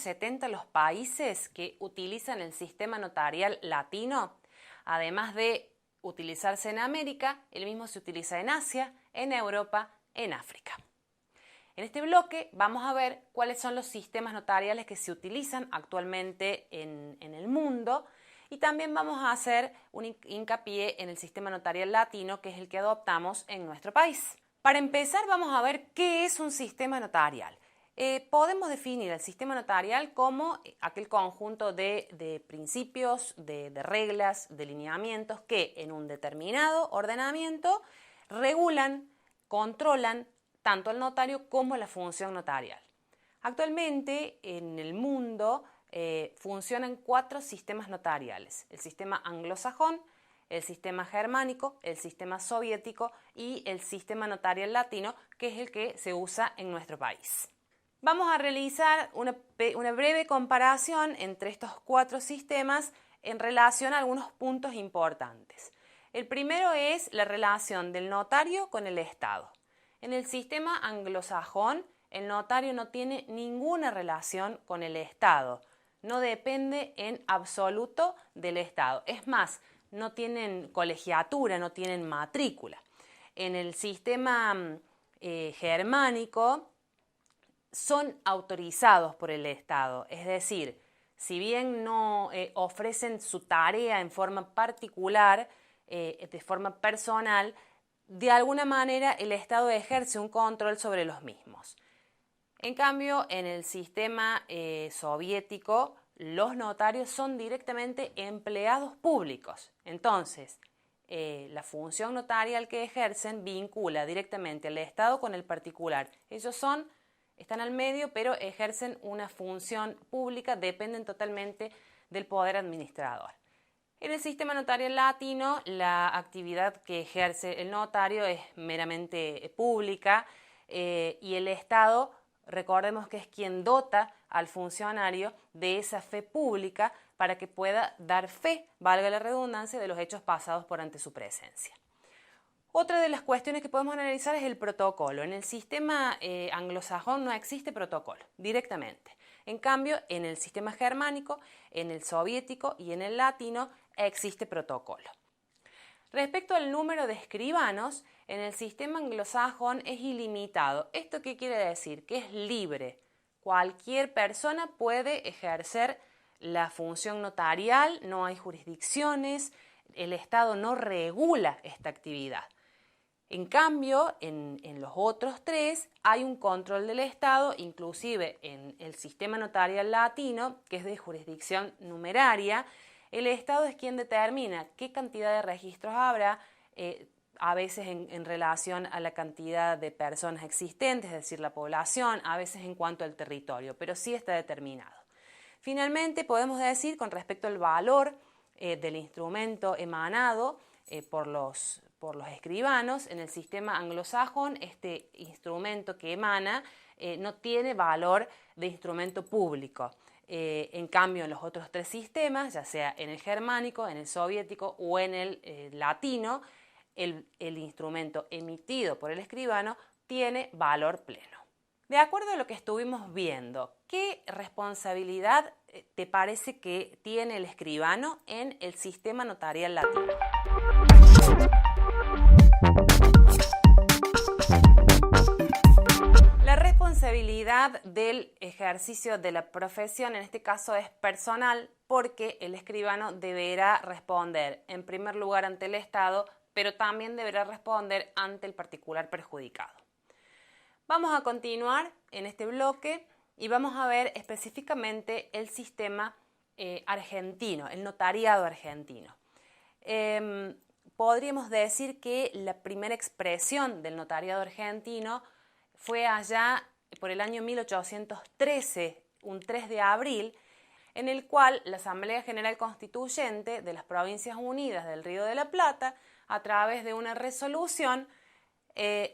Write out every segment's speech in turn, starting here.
70 los países que utilizan el sistema notarial latino. Además de utilizarse en América, el mismo se utiliza en Asia, en Europa, en África. En este bloque vamos a ver cuáles son los sistemas notariales que se utilizan actualmente en el mundo y también vamos a hacer un hincapié en el sistema notarial latino, que es el que adoptamos en nuestro país. Para empezar, vamos a ver qué es un sistema notarial. Podemos definir el sistema notarial como aquel conjunto de principios, de reglas, de lineamientos que en un determinado ordenamiento regulan, controlan tanto al notario como la función notarial. Actualmente en el mundo funcionan 4 sistemas notariales: el sistema anglosajón, el sistema germánico, el sistema soviético y el sistema notarial latino, que es el que se usa en nuestro país. Vamos a realizar una breve comparación entre estos 4 sistemas en relación a algunos puntos importantes. El primero es la relación del notario con el Estado. En el sistema anglosajón, el notario no tiene ninguna relación con el Estado, no depende en absoluto del Estado. Es más, no tienen colegiatura, no tienen matrícula. En el sistema germánico son autorizados por el Estado, es decir, si bien no ofrecen su tarea en forma particular, de forma personal, de alguna manera el Estado ejerce un control sobre los mismos. En cambio, en el sistema soviético, los notarios son directamente empleados públicos. Entonces, la función notarial que ejercen vincula directamente al Estado con el particular. Ellos están al medio, pero ejercen una función pública, dependen totalmente del poder administrador. En el sistema notarial latino, la actividad que ejerce el notario es meramente pública y el Estado, recordemos que es quien dota al funcionario de esa fe pública para que pueda dar fe, valga la redundancia, de los hechos pasados por ante su presencia. Otra de las cuestiones que podemos analizar es el protocolo. En el sistema anglosajón no existe protocolo directamente. En cambio, en el sistema germánico, en el soviético y en el latino existe protocolo. Respecto al número de escribanos, en el sistema anglosajón es ilimitado. ¿Esto qué quiere decir? Que es libre. Cualquier persona puede ejercer la función notarial, no hay jurisdicciones, el Estado no regula esta actividad. En cambio, en los otros 3 hay un control del Estado, inclusive en el sistema notarial latino, que es de jurisdicción numeraria. El Estado es quien determina qué cantidad de registros habrá, a veces en relación a la cantidad de personas existentes, es decir, la población, a veces en cuanto al territorio, pero sí está determinado. Finalmente, podemos decir con respecto al valor del instrumento emanado por los escribanos, en el sistema anglosajón, este instrumento que emana no tiene valor de instrumento público. En cambio, en los otros 3 sistemas, ya sea en el germánico, en el soviético o en el latino, el instrumento emitido por el escribano tiene valor pleno. De acuerdo a lo que estuvimos viendo, ¿qué responsabilidad te parece que tiene el escribano en el sistema notarial latino? La responsabilidad del ejercicio de la profesión en este caso es personal, porque el escribano deberá responder en primer lugar ante el Estado, pero también deberá responder ante el particular perjudicado. Vamos a continuar en este bloque y vamos a ver específicamente el sistema argentino, el notariado argentino. Podríamos decir que la primera expresión del notariado argentino fue allá por el año 1813, un 3 de abril, en el cual la Asamblea General Constituyente de las Provincias Unidas del Río de la Plata, a través de una resolución,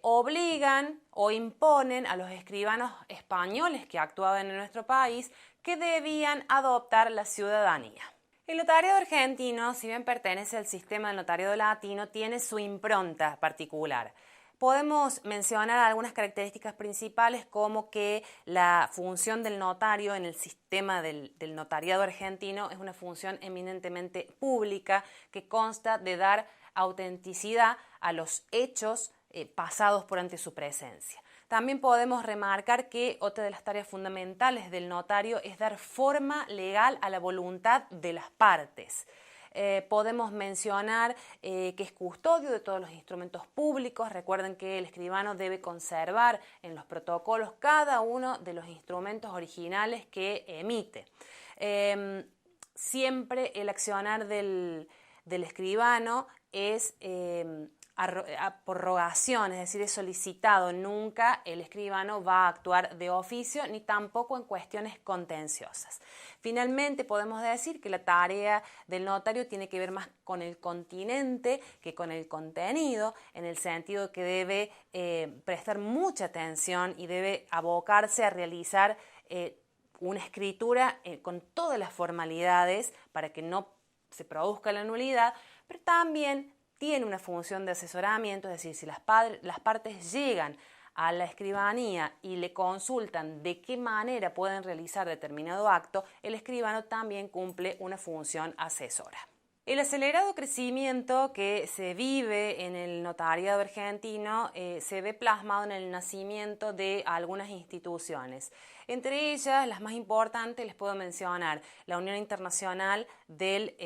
obligan o imponen a los escribanos españoles que actuaban en nuestro país que debían adoptar la ciudadanía. El notariado argentino, si bien pertenece al sistema del notariado latino, tiene su impronta particular. Podemos mencionar algunas características principales como que la función del notario en el sistema del notariado argentino es una función eminentemente pública que consta de dar autenticidad a los hechos pasados por ante su presencia. También podemos remarcar que otra de las tareas fundamentales del notario es dar forma legal a la voluntad de las partes. Podemos mencionar que es custodio de todos los instrumentos públicos. Recuerden que el escribano debe conservar en los protocolos cada uno de los instrumentos originales que emite. Siempre el accionar del escribano es por rogación, es decir, es solicitado. Nunca el escribano va a actuar de oficio ni tampoco en cuestiones contenciosas. Finalmente, podemos decir que la tarea del notario tiene que ver más con el continente que con el contenido, en el sentido que debe prestar mucha atención y debe abocarse a realizar una escritura con todas las formalidades para que no se produzca la nulidad, pero también tiene una función de asesoramiento, es decir, si las partes llegan a la escribanía y le consultan de qué manera pueden realizar determinado acto, el escribano también cumple una función asesora. El acelerado crecimiento que se vive en el notariado argentino se ve plasmado en el nacimiento de algunas instituciones. Entre ellas, las más importantes, les puedo mencionar la Unión Internacional del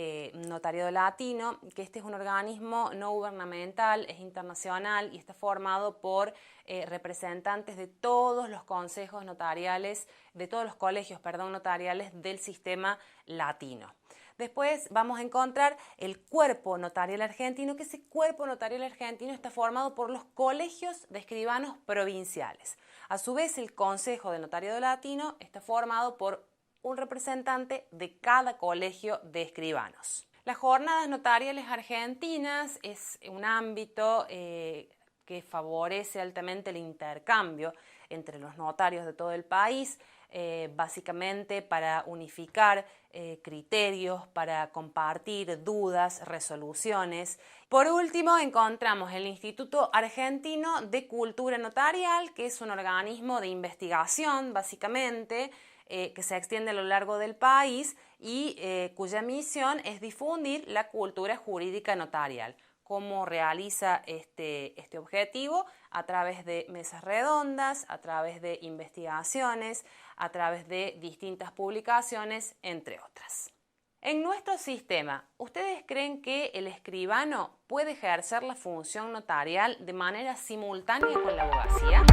Notariado Latino, que este es un organismo no gubernamental, es internacional y está formado por representantes de todos los consejos notariales, de todos los colegios, notariales del sistema latino. Después vamos a encontrar el cuerpo notarial argentino, que ese cuerpo notarial argentino está formado por los colegios de escribanos provinciales. A su vez, el Consejo de Notariado Latino está formado por un representante de cada colegio de escribanos. Las jornadas notariales argentinas es un ámbito que favorece altamente el intercambio entre los notarios de todo el país, básicamente para unificar criterios, para compartir dudas, resoluciones. Por último, encontramos el Instituto Argentino de Cultura Notarial, que es un organismo de investigación, básicamente, que se extiende a lo largo del país y cuya misión es difundir la cultura jurídica notarial. ¿Cómo realiza este objetivo? A través de mesas redondas, a través de investigaciones, a través de distintas publicaciones, entre otras. En nuestro sistema, ¿ustedes creen que el escribano puede ejercer la función notarial de manera simultánea con la abogacía?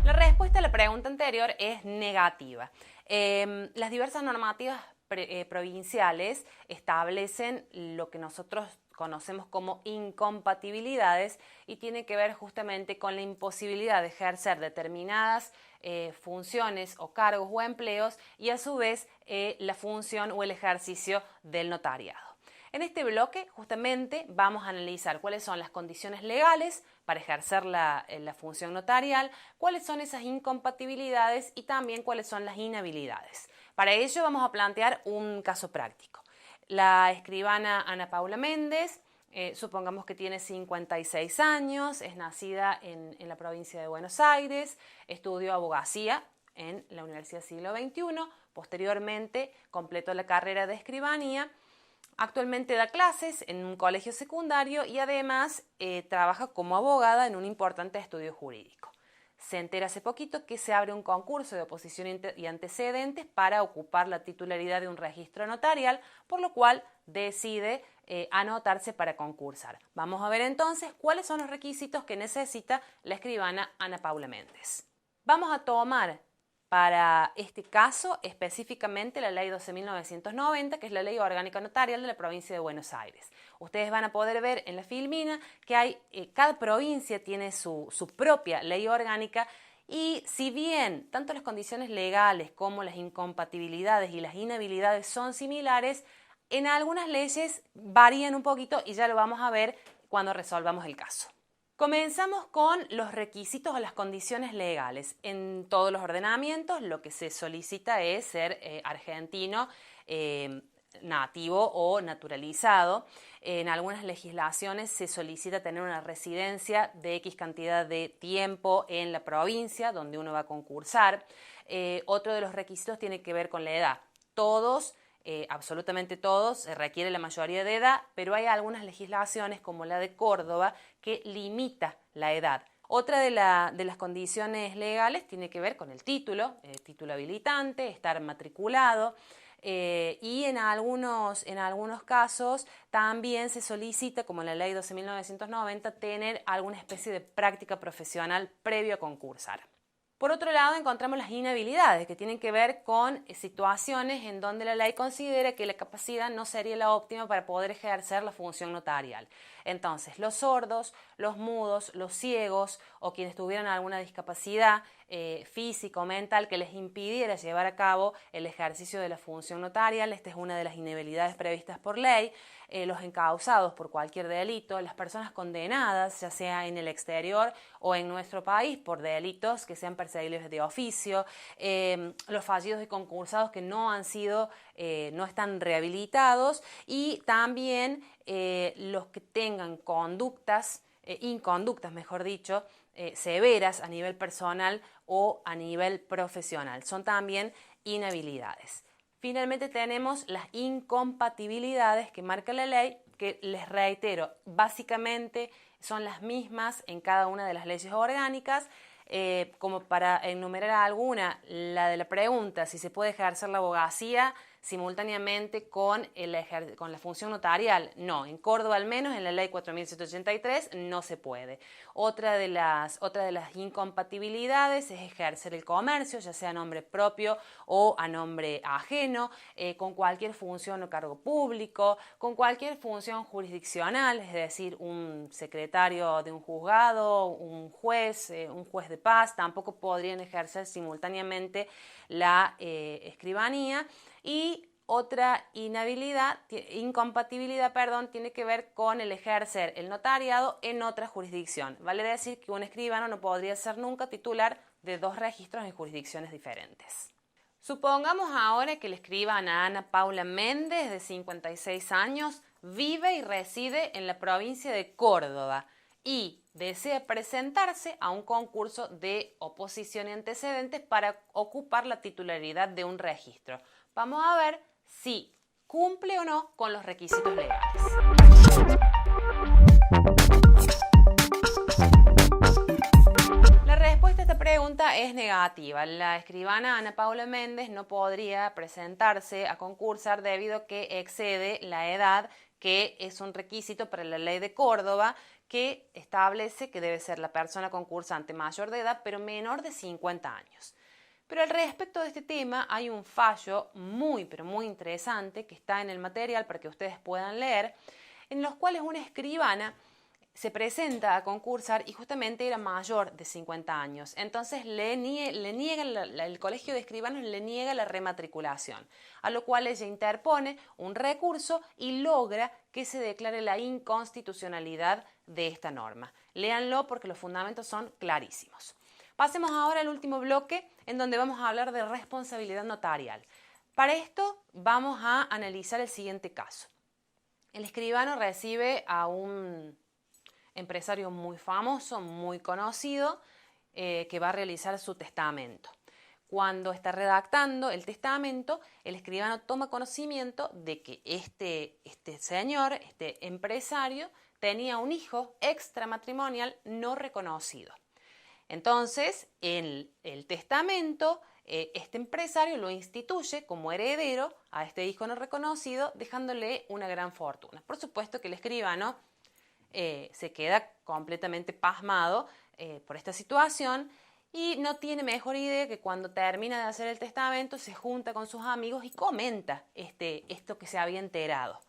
La respuesta a la pregunta anterior es negativa. Las diversas normativas provinciales establecen lo que nosotros conocemos como incompatibilidades y tiene que ver justamente con la imposibilidad de ejercer determinadas funciones o cargos o empleos y a su vez la función o el ejercicio del notariado. En este bloque justamente vamos a analizar cuáles son las condiciones legales para ejercer la función notarial, cuáles son esas incompatibilidades y también cuáles son las inhabilidades. Para ello vamos a plantear un caso práctico. La escribana Ana Paula Méndez, supongamos que tiene 56 años, es nacida en la provincia de Buenos Aires, estudió abogacía en la Universidad Siglo XXI, posteriormente completó la carrera de escribanía. Actualmente da clases en un colegio secundario y además trabaja como abogada en un importante estudio jurídico. Se entera hace poquito que se abre un concurso de oposición y antecedentes para ocupar la titularidad de un registro notarial, por lo cual decide anotarse para concursar. Vamos a ver entonces cuáles son los requisitos que necesita la escribana Ana Paula Méndez. Vamos a tomar para este caso específicamente la Ley 12.990, que es la Ley Orgánica Notarial de la provincia de Buenos Aires. Ustedes van a poder ver en la filmina que cada provincia tiene su propia ley orgánica y si bien tanto las condiciones legales como las incompatibilidades y las inhabilidades son similares, en algunas leyes varían un poquito y ya lo vamos a ver cuando resolvamos el caso. Comenzamos con los requisitos o las condiciones legales. En todos los ordenamientos lo que se solicita es ser argentino nativo o naturalizado. En algunas legislaciones se solicita tener una residencia de X cantidad de tiempo en la provincia donde uno va a concursar. Otro de los requisitos tiene que ver con la edad. Todos, absolutamente todos, se requiere la mayoría de edad, pero hay algunas legislaciones como la de Córdoba que limita la edad. Otra de las condiciones legales tiene que ver con el título habilitante, estar matriculado. Y en algunos casos también se solicita, como en la ley 12.990, tener alguna especie de práctica profesional previo a concursar. Por otro lado, encontramos las inhabilidades, que tienen que ver con situaciones en donde la ley considera que la capacidad no sería la óptima para poder ejercer la función notarial. Entonces, los sordos, los mudos, los ciegos o quienes tuvieran alguna discapacidad física o mental que les impidiera llevar a cabo el ejercicio de la función notarial, esta es una de las inhabilidades previstas por ley. Los encausados por cualquier delito, las personas condenadas, ya sea en el exterior o en nuestro país, por delitos que sean perseguibles de oficio, los fallidos y concursados que no están rehabilitados, y también los que tengan inconductas, mejor dicho, severas a nivel personal o a nivel profesional. Son también inhabilidades. Finalmente tenemos las incompatibilidades que marca la ley, que les reitero, básicamente son las mismas en cada una de las leyes orgánicas. Como para enumerar alguna, la de la pregunta si se puede ejercer la abogacía simultáneamente con la función notarial. No, en Córdoba al menos, en la ley 4.183 no se puede. Otra de las incompatibilidades es ejercer el comercio, ya sea a nombre propio o a nombre ajeno, con cualquier función o cargo público, con cualquier función jurisdiccional, es decir, un secretario de un juzgado, un juez de paz, tampoco podrían ejercer simultáneamente la escribanía. Y otra incompatibilidad tiene que ver con el ejercer el notariado en otra jurisdicción. Vale decir que un escribano no podría ser nunca titular de 2 registros en jurisdicciones diferentes. Supongamos ahora que la escribana Ana Paula Méndez, de 56 años, vive y reside en la provincia de Córdoba y desea presentarse a un concurso de oposición y antecedentes para ocupar la titularidad de un registro. Vamos a ver si cumple o no con los requisitos legales. La respuesta a esta pregunta es negativa. La escribana Ana Paula Méndez no podría presentarse a concursar debido a que excede la edad, que es un requisito para la ley de Córdoba, que establece que debe ser la persona concursante mayor de edad, pero menor de 50 años. Pero al respecto de este tema hay un fallo muy interesante que está en el material para que ustedes puedan leer, en los cuales una escribana se presenta a concursar y justamente era mayor de 50 años. Entonces el Colegio de Escribanos le niega la rematriculación, a lo cual ella interpone un recurso y logra que se declare la inconstitucionalidad de esta norma. Léanlo porque los fundamentos son clarísimos. Pasemos ahora al último bloque, en donde vamos a hablar de responsabilidad notarial. Para esto vamos a analizar el siguiente caso. El escribano recibe a un empresario muy famoso, muy conocido, que va a realizar su testamento. Cuando está redactando el testamento, el escribano toma conocimiento de que este señor, este empresario, tenía un hijo extramatrimonial no reconocido. Entonces, en el testamento, este empresario lo instituye como heredero a este hijo no reconocido, dejándole una gran fortuna. Por supuesto que el escribano se queda completamente pasmado por esta situación y no tiene mejor idea que cuando termina de hacer el testamento se junta con sus amigos y comenta esto que se había enterado.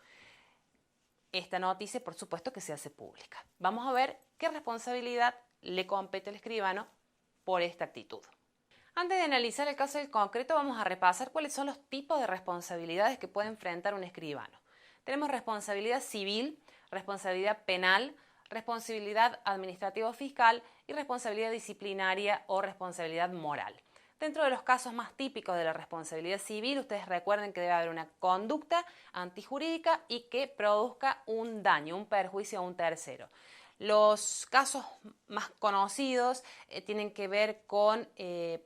Esta noticia, por supuesto, que se hace pública. Vamos a ver qué responsabilidad le compete al escribano por esta actitud. Antes de analizar el caso del concreto, vamos a repasar cuáles son los tipos de responsabilidades que puede enfrentar un escribano. Tenemos responsabilidad civil, responsabilidad penal, responsabilidad administrativa o fiscal y responsabilidad disciplinaria o responsabilidad moral. Dentro de los casos más típicos de la responsabilidad civil, ustedes recuerden que debe haber una conducta antijurídica y que produzca un daño, un perjuicio a un tercero. Los casos más conocidos tienen que ver con,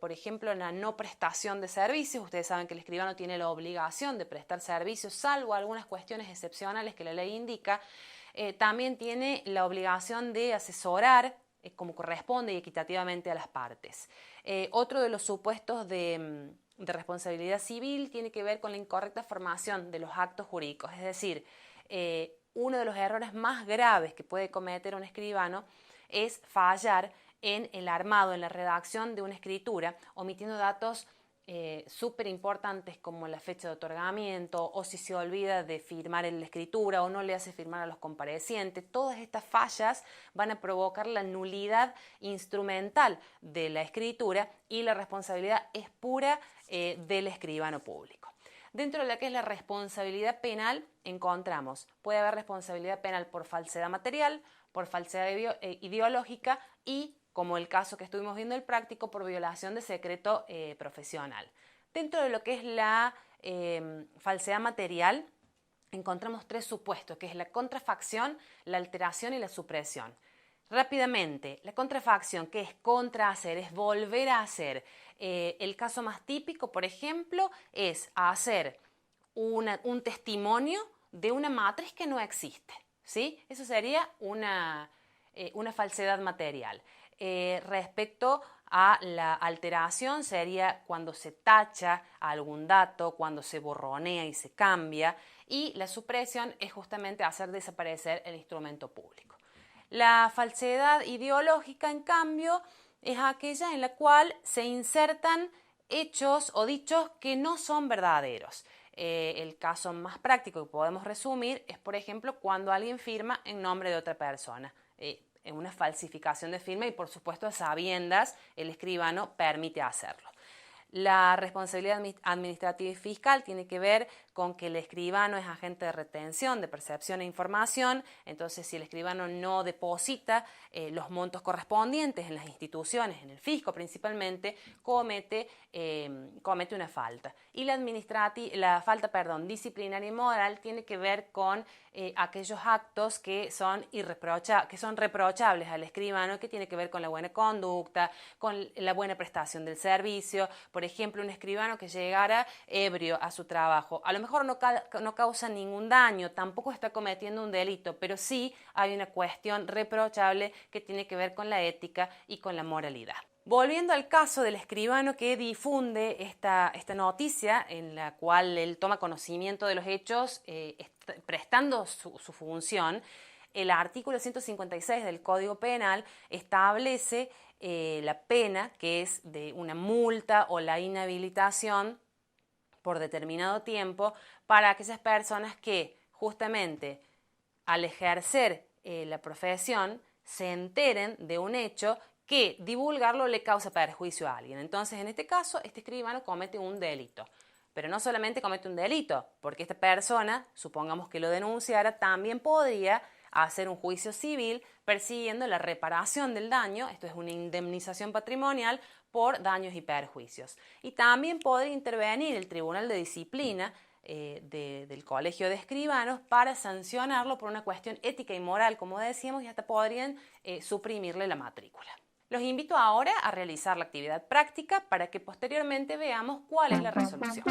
por ejemplo, la no prestación de servicios. Ustedes saben que el escribano tiene la obligación de prestar servicios, salvo algunas cuestiones excepcionales que la ley indica. También tiene la obligación de asesorar como corresponde y equitativamente a las partes. Otro de los supuestos de responsabilidad civil tiene que ver con la incorrecta formación de los actos jurídicos, es decir, uno de los errores más graves que puede cometer un escribano es fallar en el armado, en la redacción de una escritura, omitiendo datos súper importantes como la fecha de otorgamiento, o si se olvida de firmar en la escritura o no le hace firmar a los comparecientes. Todas estas fallas van a provocar la nulidad instrumental de la escritura y la responsabilidad es pura del escribano público. Dentro de lo que es la responsabilidad penal puede haber responsabilidad penal por falsedad material, por falsedad ideológica y, como el caso que estuvimos viendo el práctico, por violación de secreto profesional. Dentro de lo que es la falsedad material, encontramos tres supuestos, que es la contrafacción, la alteración y la supresión. Rápidamente, la contrafacción, que es contrahacer, es volver a hacer. El caso más típico, por ejemplo, es hacer un testimonio de una matriz que no existe, ¿sí? Eso sería una falsedad material. Respecto a la alteración sería cuando se tacha algún dato, cuando se borronea y se cambia, y la supresión es justamente hacer desaparecer el instrumento público. La falsedad ideológica, en cambio, es aquella en la cual se insertan hechos o dichos que no son verdaderos. El caso más práctico que podemos resumir es, por ejemplo, cuando alguien firma en nombre de otra persona. En una falsificación de firma y, por supuesto, a sabiendas, el escribano permite hacerlo. La responsabilidad administrativa y fiscal tiene que ver con que el escribano es agente de retención, de percepción e información. Entonces, si el escribano no deposita los montos correspondientes en las instituciones, en el fisco principalmente, comete una falta. Y la falta disciplinaria y moral tiene que ver con aquellos actos que son reprochables al escribano, que tiene que ver con la buena conducta, con la buena prestación del servicio. Por ejemplo, un escribano que llegara ebrio a su trabajo, a lo mejor no causa ningún daño, tampoco está cometiendo un delito, pero sí hay una cuestión reprochable que tiene que ver con la ética y con la moralidad. Volviendo al caso del escribano que difunde esta noticia en la cual él toma conocimiento de los hechos prestando su función, el artículo 156 del Código Penal establece la pena, que es de una multa o la inhabilitación por determinado tiempo para aquellas personas que justamente al ejercer la profesión se enteren de un hecho que divulgarlo le causa perjuicio a alguien. Entonces, en este caso, este escribano comete un delito. Pero no solamente comete un delito, porque esta persona, supongamos que lo denunciara, también podría hacer un juicio civil persiguiendo la reparación del daño, esto es una indemnización patrimonial por daños y perjuicios. Y también podría intervenir el Tribunal de Disciplina del Colegio de Escribanos para sancionarlo por una cuestión ética y moral, como decíamos, y hasta podrían suprimirle la matrícula. Los invito ahora a realizar la actividad práctica para que posteriormente veamos cuál es la resolución.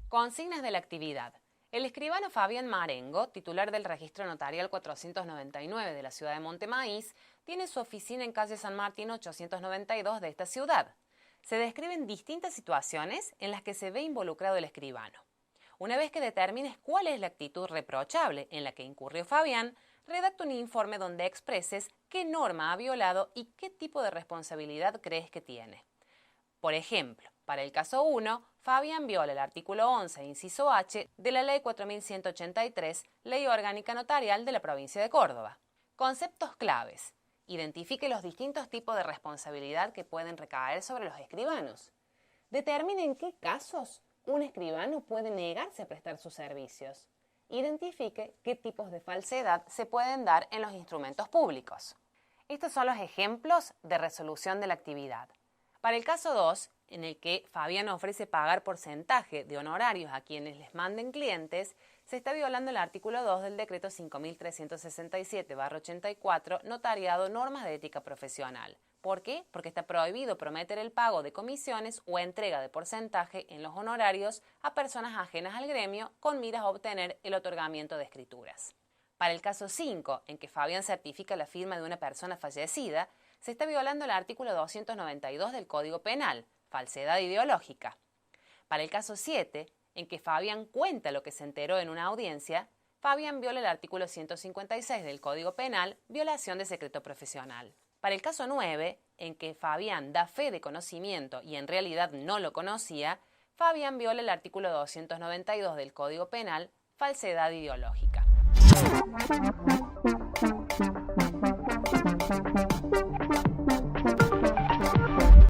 Consignas de la actividad. El escribano Fabián Marengo, titular del Registro Notarial 499 de la ciudad de Montemaíz, tiene su oficina en calle San Martín 892 de esta ciudad. Se describen distintas situaciones en las que se ve involucrado el escribano. Una vez que determines cuál es la actitud reprochable en la que incurrió Fabián, redacta un informe donde expreses qué norma ha violado y qué tipo de responsabilidad crees que tiene. Por ejemplo, para el caso 1, Fabián viola el artículo 11, inciso H, de la Ley 4183, Ley Orgánica Notarial de la provincia de Córdoba. Conceptos claves. Identifique los distintos tipos de responsabilidad que pueden recaer sobre los escribanos. Determine en qué casos un escribano puede negarse a prestar sus servicios. Identifique qué tipos de falsedad se pueden dar en los instrumentos públicos. Estos son los ejemplos de resolución de la actividad. Para el caso 2, en el que Fabián ofrece pagar porcentaje de honorarios a quienes les manden clientes, se está violando el artículo 2 del decreto 5367/84, notariado normas de ética profesional. ¿Por qué? Porque está prohibido prometer el pago de comisiones o entrega de porcentaje en los honorarios a personas ajenas al gremio con miras a obtener el otorgamiento de escrituras. Para el caso 5, en que Fabián certifica la firma de una persona fallecida, se está violando el artículo 292 del Código Penal, falsedad ideológica. Para el caso 7, en que Fabián cuenta lo que se enteró en una audiencia, Fabián viola el artículo 156 del Código Penal, violación de secreto profesional. Para el caso 9, en que Fabián da fe de conocimiento y en realidad no lo conocía, Fabián viola el artículo 292 del Código Penal, falsedad ideológica.